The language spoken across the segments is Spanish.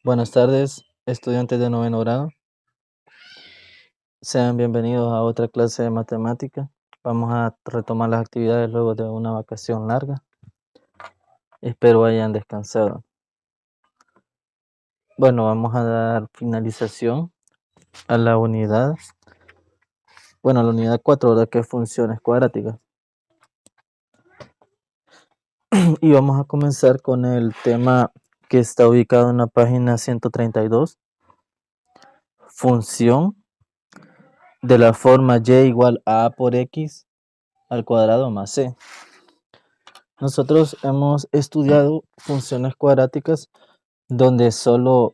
Buenas tardes, estudiantes de noveno grado. Sean bienvenidos a otra clase de matemática. Vamos a retomar las actividades luego de una vacación larga. Espero hayan descansado. Bueno, vamos a dar finalización a la unidad. Bueno, a la unidad 4, ¿verdad? Que es funciones cuadráticas. Y vamos a comenzar con el tema que está ubicado en la página 132. Función de la forma y igual a A por X al cuadrado más C. Nosotros hemos estudiado funciones cuadráticas donde solo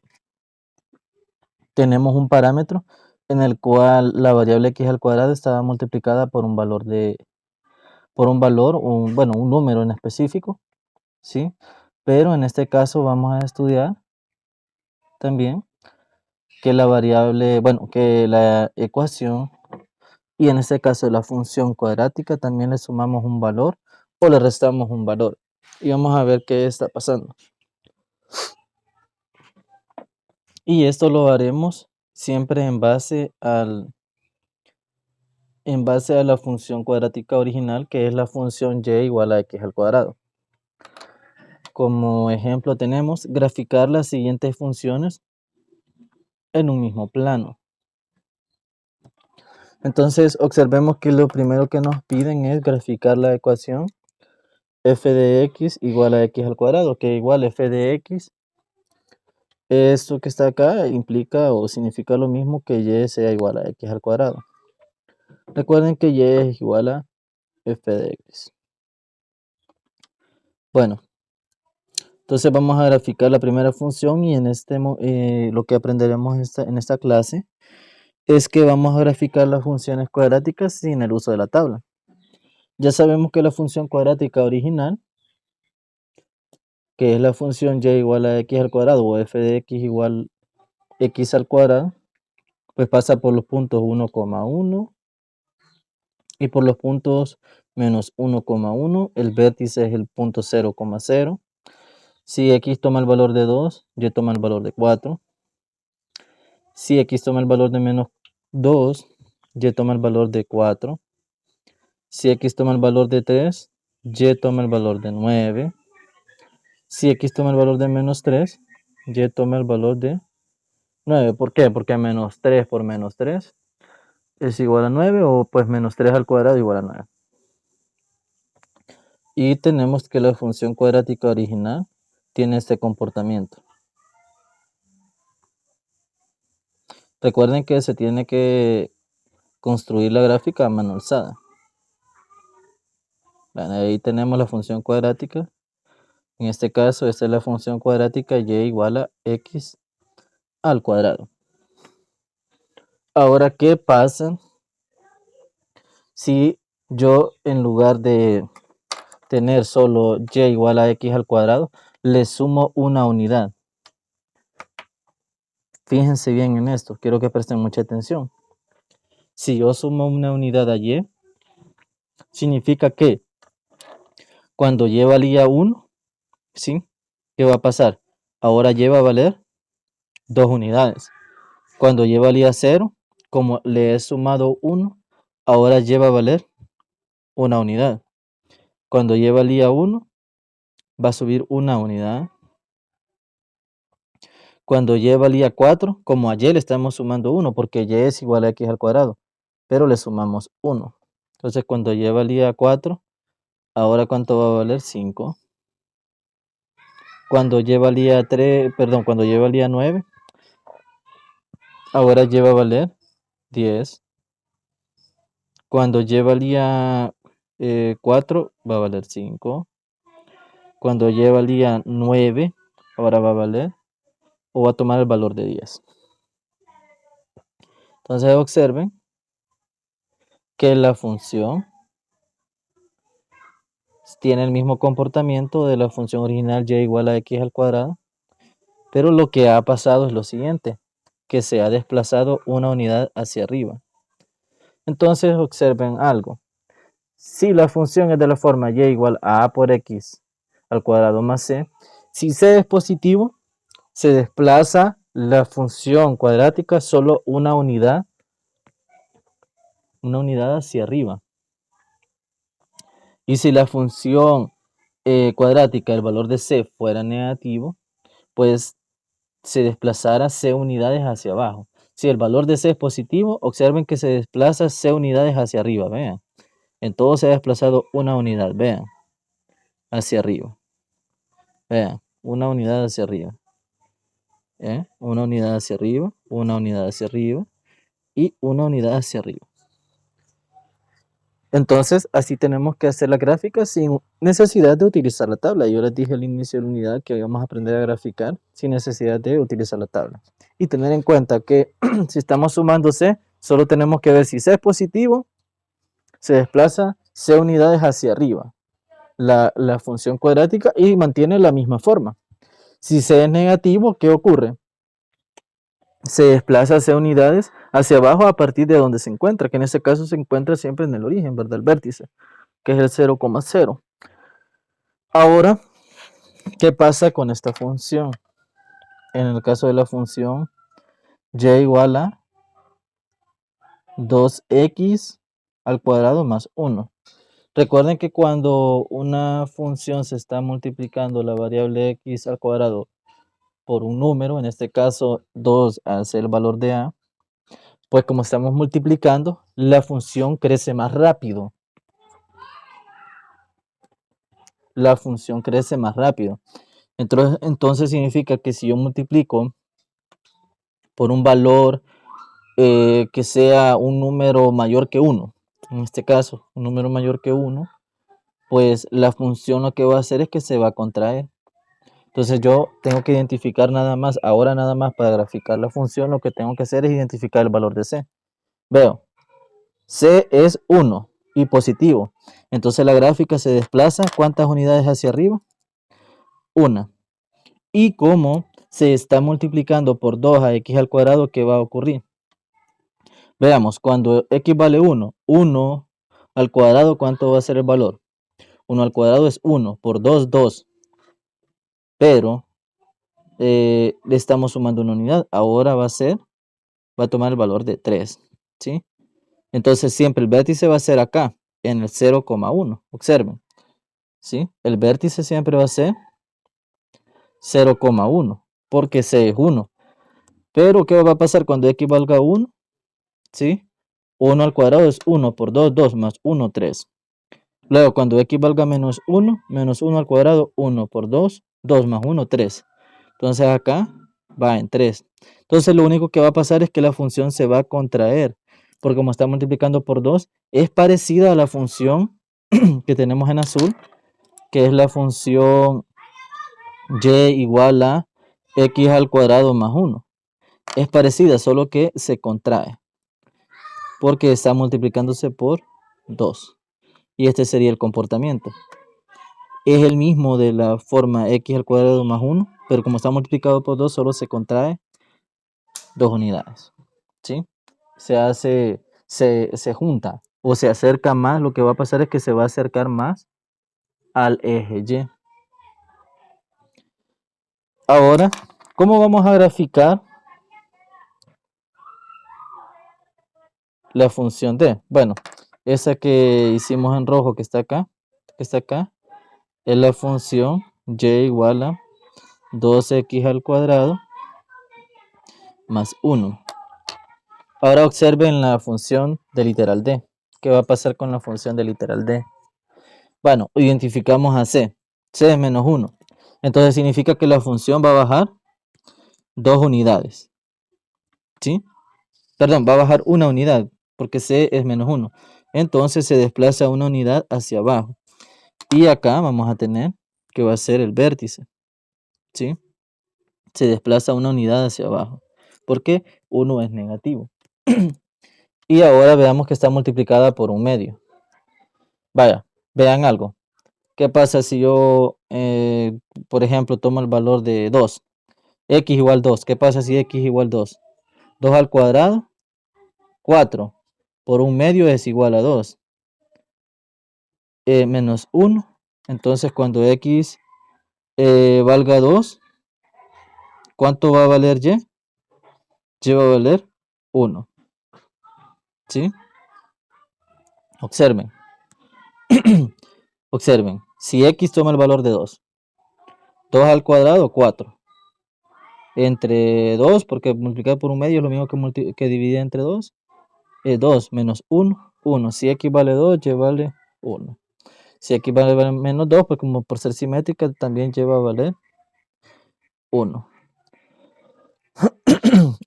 tenemos un parámetro en el cual la variable x al cuadrado estaba multiplicada por un valor, un número en específico, ¿sí? Pero en este caso vamos a estudiar también que la variable, que la ecuación, y en este caso la función cuadrática, también le sumamos un valor o le restamos un valor. Y vamos a ver qué está pasando. Y esto lo haremos siempre en base a la función cuadrática original, que es la función y igual a x al cuadrado. Como ejemplo tenemos graficar las siguientes funciones en un mismo plano. Entonces observemos que lo primero que nos piden es graficar la ecuación f de x igual a x al cuadrado, que igual f de x, esto que está acá implica o significa lo mismo que y sea igual a x al cuadrado. Recuerden que y es igual a f de x. Bueno, entonces vamos a graficar la primera función y en lo que aprenderemos en esta clase es que vamos a graficar las funciones cuadráticas sin el uso de la tabla. Ya sabemos que la función cuadrática original, que es la función y igual a x al cuadrado o f de x igual x al cuadrado, pues pasa por los puntos 1,1 y por los puntos menos 1,1. El vértice es el punto 0,0. Si x toma el valor de 2, y toma el valor de 4. Si x toma el valor de menos 2, y toma el valor de 4. Si x toma el valor de 3, y toma el valor de 9. Si x toma el valor de menos 3, y toma el valor de 9. ¿Por qué? Porque menos 3 por menos 3 es igual a 9, o pues menos 3 al cuadrado igual a 9. Y tenemos que la función cuadrática original tiene este comportamiento. Recuerden que se tiene que construir la gráfica a mano alzada. Bueno, ahí tenemos la función cuadrática. En este caso, esta es la función cuadrática y igual a x al cuadrado. Ahora, ¿qué pasa si yo, en lugar de tener solo y igual a x al cuadrado, le sumo una unidad? Fíjense bien en esto, quiero que presten mucha atención. Si yo sumo una unidad a y, significa que cuando y valía 1, ¿sí? ¿Qué va a pasar? Ahora y va a valer 2 unidades. Cuando y valía 0, como le he sumado 1, ahora y va a valer una unidad. Cuando y valía 1, va a subir una unidad. Cuando y valía 4, como a y le estamos sumando 1, porque y es igual a x al cuadrado, pero le sumamos 1. Entonces cuando y valía 4, ahora ¿cuánto va a valer? 5. Cuando y valía 9, ahora y va a valer 10. Cuando y valía 4, va a valer 5. Cuando y valía 9, ahora va a valer, o va a tomar el valor de 10. Entonces observen que la función tiene el mismo comportamiento de la función original y igual a x al cuadrado, pero lo que ha pasado es lo siguiente, que se ha desplazado una unidad hacia arriba. Entonces observen algo. Si la función es de la forma y igual a por x al cuadrado más c, si c es positivo, se desplaza la función cuadrática solo una unidad hacia arriba. Y si la función cuadrática, el valor de c fuera negativo, pues se desplazara c unidades hacia abajo. Si el valor de c es positivo, observen que se desplaza c unidades hacia arriba, vean. En todo se ha desplazado una unidad, vean, hacia arriba. Vean, una unidad hacia arriba. Una unidad hacia arriba, una unidad hacia arriba y una unidad hacia arriba. Entonces, así tenemos que hacer la gráfica sin necesidad de utilizar la tabla. Yo les dije al inicio de la unidad que íbamos a aprender a graficar sin necesidad de utilizar la tabla. Y tener en cuenta que si estamos sumando C, solo tenemos que ver si C es positivo, se desplaza C unidades hacia arriba, la función cuadrática, y mantiene la misma forma. Si C es negativo, ¿qué ocurre? Se desplaza C unidades hacia abajo a partir de donde se encuentra, que en este caso se encuentra siempre en el origen, ¿verdad? El vértice, que es el 0,0. Ahora, ¿qué pasa con esta función? En el caso de la función y igual a 2x al cuadrado más 1. Recuerden que cuando una función se está multiplicando la variable x al cuadrado por un número, en este caso 2 al ser el valor de a, pues como estamos multiplicando, la función crece más rápido. La función crece más rápido. Entonces significa que si yo multiplico por un valor que sea un número mayor que 1, en este caso, un número mayor que 1, pues la función lo que va a hacer es que se va a contraer. Entonces yo tengo que identificar nada más para graficar la función, lo que tengo que hacer es identificar el valor de C. Veo, C es 1 y positivo. Entonces la gráfica se desplaza, ¿cuántas unidades hacia arriba? 1. Y como se está multiplicando por 2 a x al cuadrado, ¿qué va a ocurrir? Veamos, cuando x vale 1, 1 al cuadrado, ¿cuánto va a ser el valor? 1 al cuadrado es 1, por 2, 2. Pero le estamos sumando una unidad. Ahora va a tomar el valor de 3, ¿sí? Entonces siempre el vértice va a ser acá, en el 0,1. Observen, ¿sí? El vértice siempre va a ser 0,1, porque C es 1. Pero, ¿qué va a pasar cuando x valga 1? ¿Sí? 1 al cuadrado es 1 por 2, 2 más 1, 3. Luego, cuando x valga menos 1 al cuadrado, 1 por 2, 2 más 1, 3. Entonces acá va en 3. Entonces lo único que va a pasar es que la función se va a contraer, porque como está multiplicando por 2, es parecida a la función que tenemos en azul, que es la función y igual a x al cuadrado más 1. Es parecida, solo que se contrae, porque está multiplicándose por 2. Y este sería el comportamiento. Es el mismo de la forma x al cuadrado más 1, pero como está multiplicado por 2, solo se contrae 2 unidades. ¿Sí? Se junta o se acerca más. Lo que va a pasar es que se va a acercar más al eje Y. Ahora, ¿cómo vamos a graficar la función D? Bueno, esa que hicimos en rojo que está acá, es la función y igual a 2x al cuadrado más 1. Ahora observen la función de literal D. ¿Qué va a pasar con la función de literal D? Bueno, identificamos a C. C es menos 1. Entonces significa que la función va a bajar 2 unidades. ¿Sí? Perdón, va a bajar una unidad porque C es menos 1. Entonces se desplaza una unidad hacia abajo. Y acá vamos a tener que va a ser el vértice. ¿Sí? Se desplaza una unidad hacia abajo. Porque 1 es negativo. Y ahora veamos que está multiplicada por un medio. Vaya, vean algo. ¿Qué pasa si yo, por ejemplo, tomo el valor de 2? X igual 2. ¿Qué pasa si x igual 2? 2 al cuadrado, 4. Por un medio es igual a 2. Menos 1. Entonces, cuando x valga 2, ¿Cuánto va a valer y? Y va a valer 1. ¿Sí? Observen. Observen. Si x toma el valor de 2. 2 al cuadrado, 4. Entre 2, porque multiplicar por un medio es lo mismo que dividir entre 2. 2 menos 1, 1. Si x vale 2, y vale 1. Si x vale menos 2, pues como por ser simétrica, también lleva a valer 1.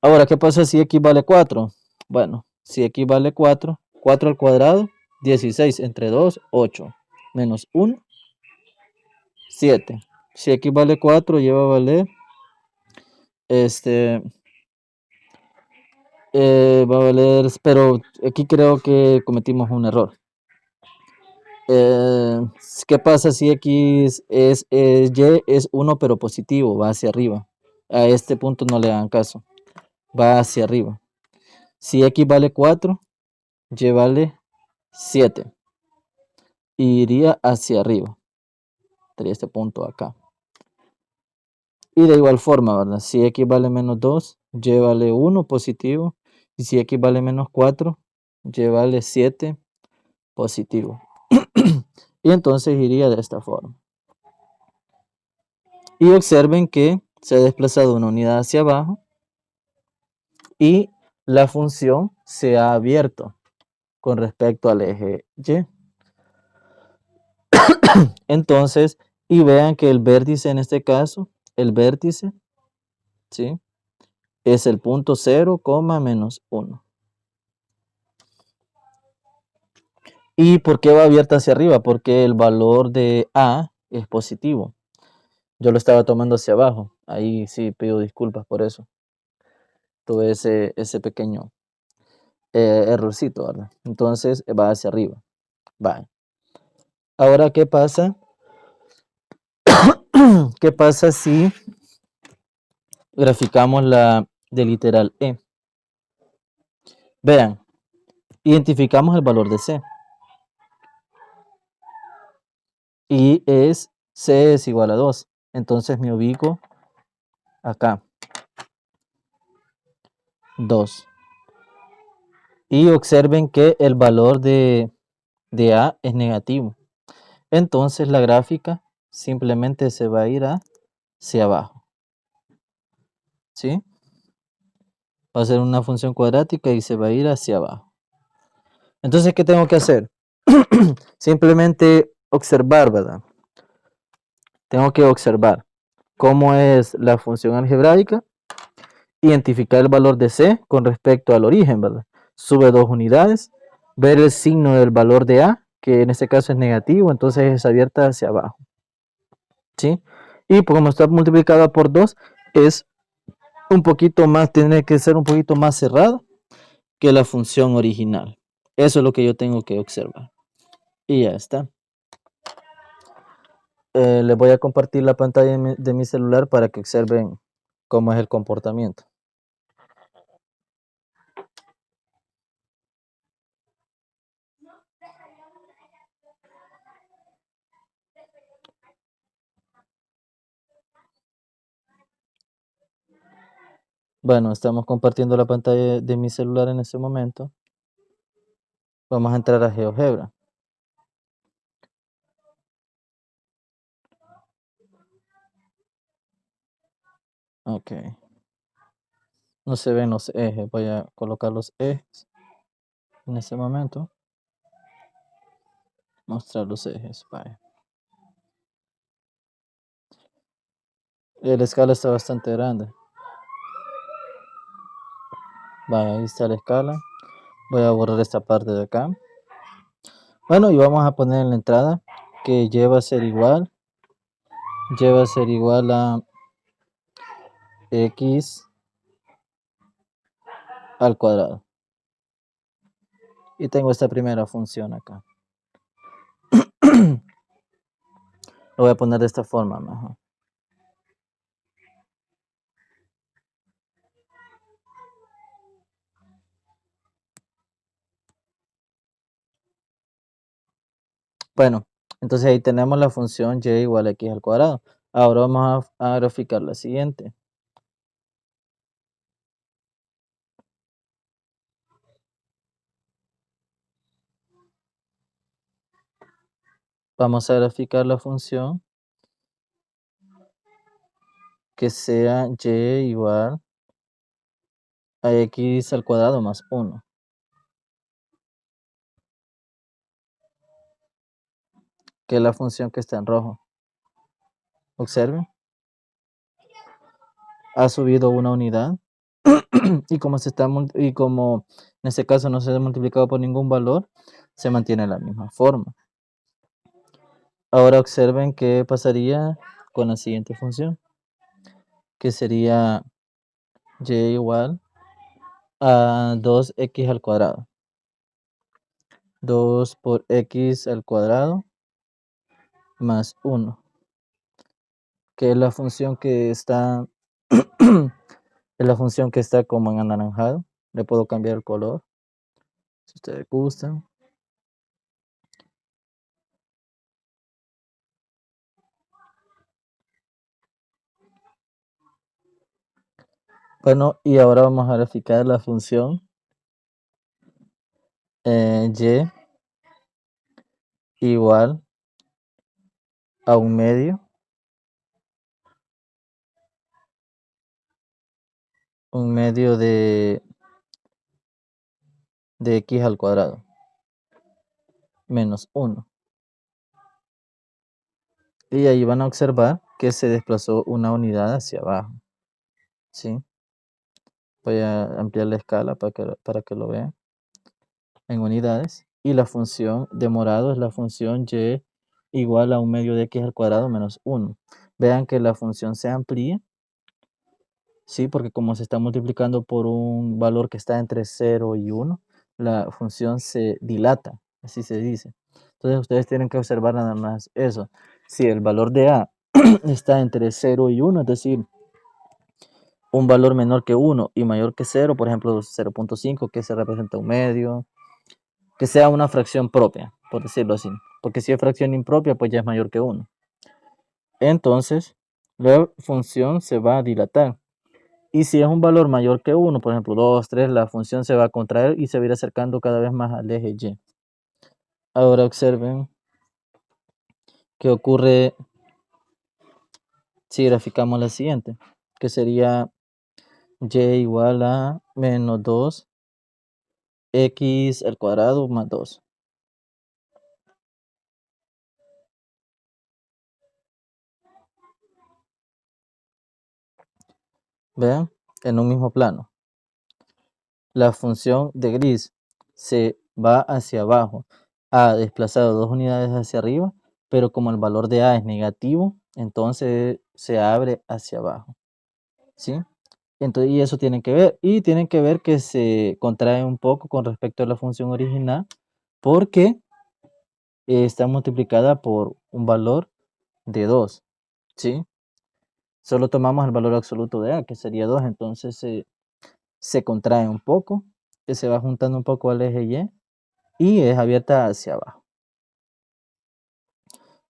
Ahora, ¿qué pasa si x vale 4? Bueno, si x vale 4, 4 al cuadrado, 16 entre 2, 8. Menos 1, 7. Si x vale 4, lleva a valer, va a valer, pero aquí creo que cometimos un error. ¿Qué pasa si x y es 1 pero positivo, va hacia arriba? A este punto no le hagan caso, va hacia arriba. Si x vale 4, y vale 7. Iría hacia arriba. Estaría este punto acá. Y de igual forma, ¿verdad? Si x vale menos 2, y vale 1 positivo. Y si x vale menos 4, y vale 7 positivo. Y entonces iría de esta forma. Y observen que se ha desplazado una unidad hacia abajo y la función se ha abierto con respecto al eje Y. Entonces, y vean que el vértice en este caso, el vértice, ¿sí? Es el punto 0, menos 1. ¿Y por qué va abierta hacia arriba? Porque el valor de A es positivo. Yo lo estaba tomando hacia abajo. Ahí sí pido disculpas por eso. Tuve ese pequeño errorcito, ¿verdad? Entonces va hacia arriba. Va. Ahora, ¿qué pasa? ¿Qué pasa si graficamos la de literal E? Vean, identificamos el valor de C. Y C es igual a 2. Entonces me ubico acá. 2. Y observen que el valor de A es negativo. Entonces la gráfica simplemente se va a ir hacia abajo. ¿Sí? Va a ser una función cuadrática y se va a ir hacia abajo. Entonces, ¿qué tengo que hacer? Simplemente observar, ¿verdad? Tengo que observar cómo es la función algebraica, identificar el valor de C con respecto al origen, ¿verdad? Sube 2 unidades, ver el signo del valor de A, que en este caso es negativo, entonces es abierta hacia abajo. ¿Sí? Y como está multiplicada por 2, es un poquito más, tiene que ser un poquito más cerrada que la función original. Eso es lo que yo tengo que observar. Y ya está. Les voy a compartir la pantalla de mi celular para que observen cómo es el comportamiento. Bueno, estamos compartiendo la pantalla de mi celular en este momento. Vamos a entrar a GeoGebra. Ok. No se ven los ejes. Voy a colocar los ejes en este momento. Mostrar los ejes. Vaya. La escala está bastante grande. Vaya, ahí está la escala. Voy a borrar esta parte de acá. Bueno, y vamos a poner en la entrada que lleva a ser igual a x al cuadrado. Y tengo esta primera función acá. Lo voy a poner de esta forma mejor. Bueno, entonces ahí tenemos la función y igual a x al cuadrado. Ahora vamos a graficar la siguiente. vamos a graficar la función que sea y igual a x al cuadrado más 1, que es la función que está en rojo. Observen, ha subido una unidad y como en este caso no se ha multiplicado por ningún valor, se mantiene la misma forma. Ahora observen qué pasaría con la siguiente función, que sería y igual a 2x al cuadrado. 2 por x al cuadrado más 1, que es la función que está es la función que está como en anaranjado. Le puedo cambiar el color si ustedes gustan. Bueno, y ahora vamos a graficar la función y igual a un medio de x al cuadrado menos 1. Y ahí van a observar que se desplazó una unidad hacia abajo. ¿Sí? Voy a ampliar la escala para que lo vean en unidades. Y la función de morado es la función y igual a un medio de x al cuadrado menos 1. Vean que la función se amplía, ¿sí? Porque como se está multiplicando por un valor que está entre 0 y 1, la función se dilata, así se dice. Entonces ustedes tienen que observar nada más eso. Si el valor de a está entre 0 y 1, es decir, un valor menor que 1 y mayor que 0, por ejemplo 0.5, que se representa un medio, que sea una fracción propia, por decirlo así. Porque si es fracción impropia, pues ya es mayor que 1. Entonces, la función se va a dilatar. Y si es un valor mayor que 1, por ejemplo 2, 3, la función se va a contraer y se va a ir acercando cada vez más al eje Y. Ahora observen qué ocurre si graficamos la siguiente, que sería y igual a menos 2x al cuadrado más 2. Vean, en un mismo plano. La función de gris se va hacia abajo, ha desplazado 2 unidades hacia arriba, pero como el valor de a es negativo, entonces se abre hacia abajo, ¿sí? Entonces, y eso tienen que ver, y tienen que ver que se contrae un poco con respecto a la función original, porque está multiplicada por un valor de 2, ¿sí? Solo tomamos el valor absoluto de a, que sería 2, entonces se contrae un poco, que se va juntando un poco al eje y es abierta hacia abajo.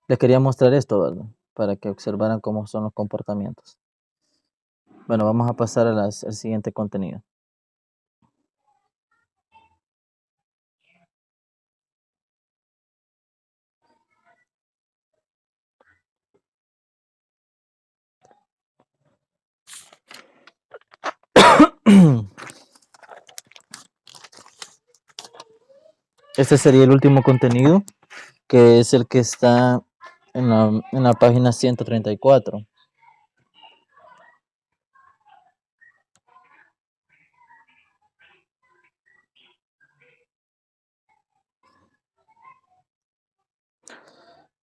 Les quería mostrar esto, ¿verdad? Para que observaran cómo son los comportamientos. Bueno, vamos a pasar al siguiente contenido. Este sería el último contenido, que es el que está en la página 134.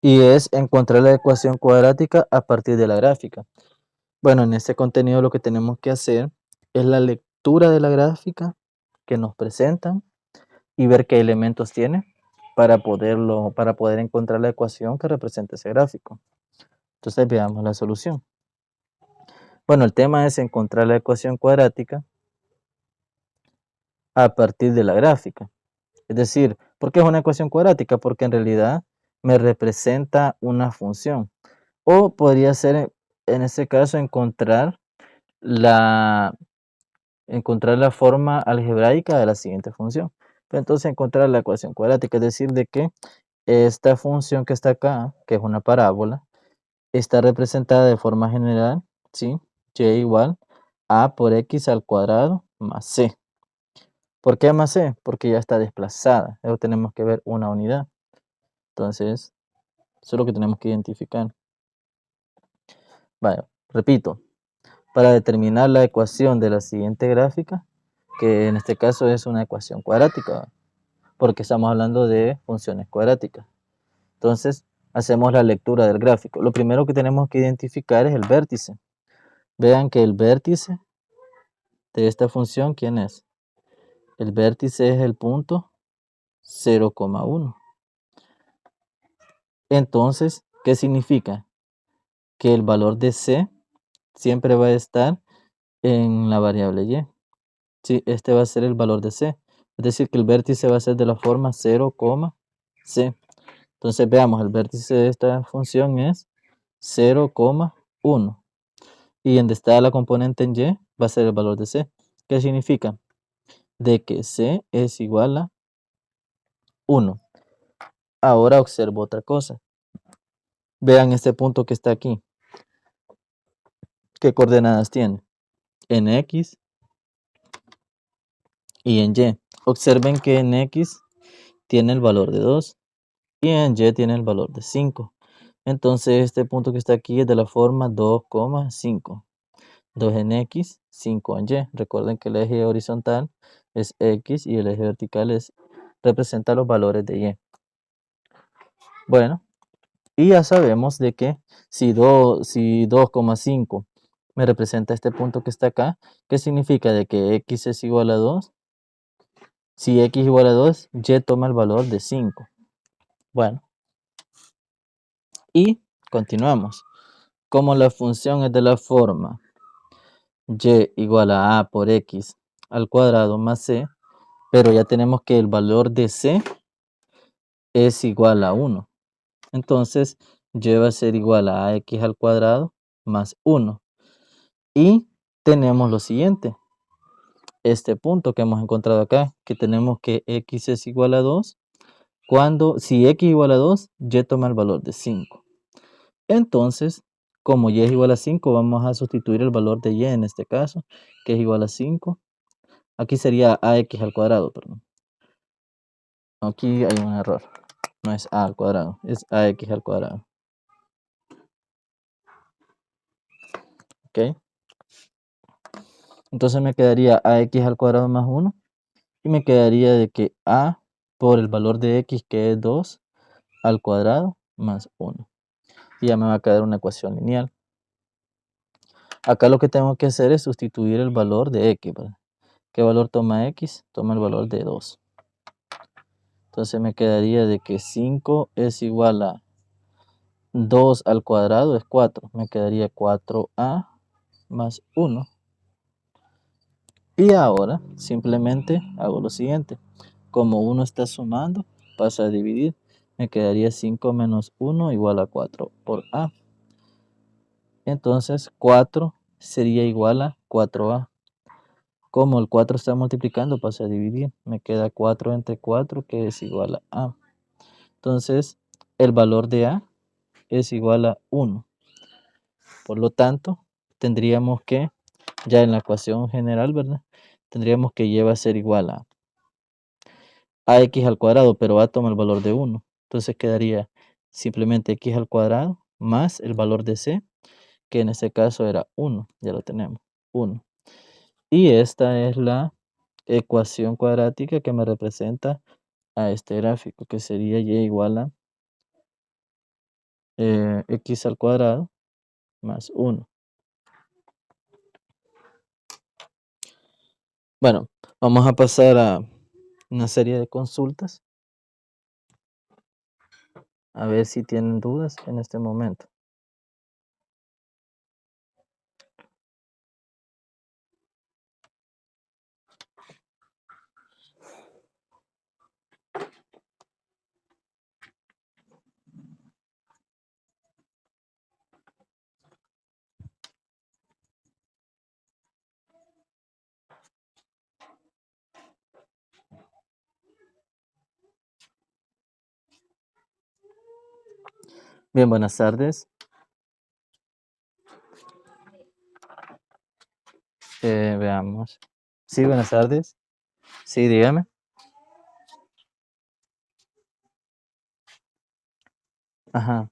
Y es encontrar la ecuación cuadrática a partir de la gráfica. Bueno, en este contenido lo que tenemos que hacer es la lectura de la gráfica que nos presentan y ver qué elementos tiene para poder encontrar la ecuación que representa ese gráfico. Entonces veamos la solución. Bueno, el tema es encontrar la ecuación cuadrática a partir de la gráfica. Es decir, ¿por qué es una ecuación cuadrática? Porque en realidad me representa una función. O podría ser, en este caso, la, encontrar la forma algebraica de la siguiente función. Pero entonces encontrar la ecuación cuadrática, es decir, de que esta función que está acá, que es una parábola, está representada de forma general, ¿sí? Y igual a por x al cuadrado más c. ¿Por qué más c? Porque ya está desplazada. Luego tenemos que ver una unidad. Entonces, eso es lo que tenemos que identificar. Vaya, repito, para determinar la ecuación de la siguiente gráfica, que en este caso es una ecuación cuadrática, porque estamos hablando de funciones cuadráticas. Entonces, hacemos la lectura del gráfico. Lo primero que tenemos que identificar es el vértice. Vean que el vértice de esta función, ¿quién es? El vértice es el punto 0,1. Entonces, ¿qué significa? Que el valor de c siempre va a estar en la variable y. Sí, este va a ser el valor de c. Es decir, que el vértice va a ser de la forma 0, c. Entonces, veamos, el vértice de esta función es 0,1. Y donde está la componente en y, va a ser el valor de c. ¿Qué significa? De que c es igual a 1. Ahora observo otra cosa. Vean este punto que está aquí. ¿Qué coordenadas tiene? En x y en y. Observen que en x tiene el valor de 2 y en y tiene el valor de 5. Entonces este punto que está aquí es de la forma 2,5. 2 en x, 5 en y. Recuerden que el eje horizontal es x y el eje vertical representa los valores de y. Bueno, y ya sabemos de que si 2,5 me representa este punto que está acá, ¿qué significa? De que x es igual a 2. Si x es igual a 2, y toma el valor de 5. Bueno, y continuamos. Como la función es de la forma y igual a por x al cuadrado más c, pero ya tenemos que el valor de c es igual a 1. Entonces, y va a ser igual a x al cuadrado más 1. Y tenemos lo siguiente. Este punto que hemos encontrado acá, que tenemos que x es igual a 2. Si x es igual a 2, y toma el valor de 5. Entonces, como y es igual a 5, vamos a sustituir el valor de y en este caso, que es igual a 5. Aquí sería ax al cuadrado, perdón. Aquí hay un error. No es a al cuadrado, es ax al cuadrado. ¿Ok? Entonces me quedaría ax al cuadrado más 1. Y me quedaría de que a por el valor de x, que es 2, al cuadrado más 1. Y ya me va a quedar una ecuación lineal. Acá lo que tengo que hacer es sustituir el valor de x, ¿verdad? ¿Qué valor toma x? Toma el valor de 2. Entonces me quedaría de que 5 es igual a 2 al cuadrado, es 4. Me quedaría 4a más 1. Y ahora simplemente hago lo siguiente. Como 1 está sumando, pasa a dividir. Me quedaría 5 menos 1 igual a 4 por a. Entonces 4 sería igual a 4a. Como el 4 está multiplicando, pasa a dividir. Me queda 4 entre 4, que es igual a a. Entonces, el valor de a es igual a 1. Por lo tanto, tendríamos que, ya en la ecuación general, ¿verdad? Tendríamos que y va a ser igual a ax al cuadrado, pero a toma el valor de 1. Entonces quedaría simplemente x al cuadrado más el valor de c, que en este caso era 1. Ya lo tenemos, 1. Y esta es la ecuación cuadrática que me representa a este gráfico, que sería y igual a x al cuadrado más 1. Bueno, vamos a pasar a una serie de consultas. A ver si tienen dudas en este momento. Bien, buenas tardes. Veamos. Sí, buenas tardes. Sí, dígame. Ajá.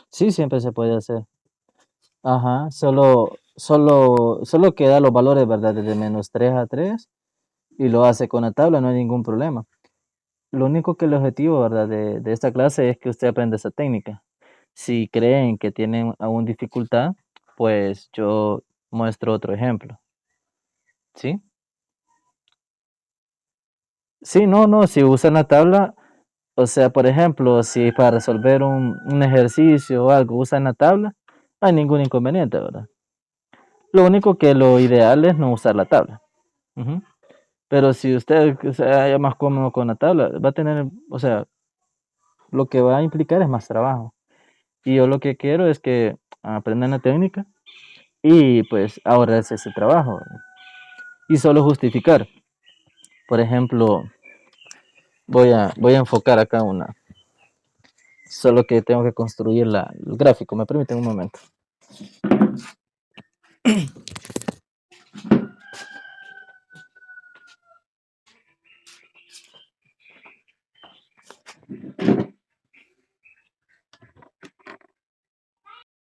Sí, siempre se puede hacer. Ajá, solo queda los valores, ¿verdad? Desde -3 a 3 y lo hace con la tabla, no hay ningún problema. Lo único que el objetivo, ¿verdad? De esta clase es que usted aprenda esa técnica. Si creen que tienen aún dificultad, pues yo muestro otro ejemplo, ¿sí? Sí, no, si usan la tabla, o sea, por ejemplo, si para resolver un ejercicio o algo usan la tabla, no hay ningún inconveniente, ¿verdad? Lo único que lo ideal es no usar la tabla. Ujú. Pero si usted se halla más cómodo con la tabla, va a tener, o sea, lo que va a implicar es más trabajo. Y yo lo que quiero es que aprendan la técnica y pues ahorrarse ese trabajo, ¿verdad? Y solo justificar. Por ejemplo, voy a enfocar acá una, solo que tengo que construir el gráfico. ¿Me permiten un momento?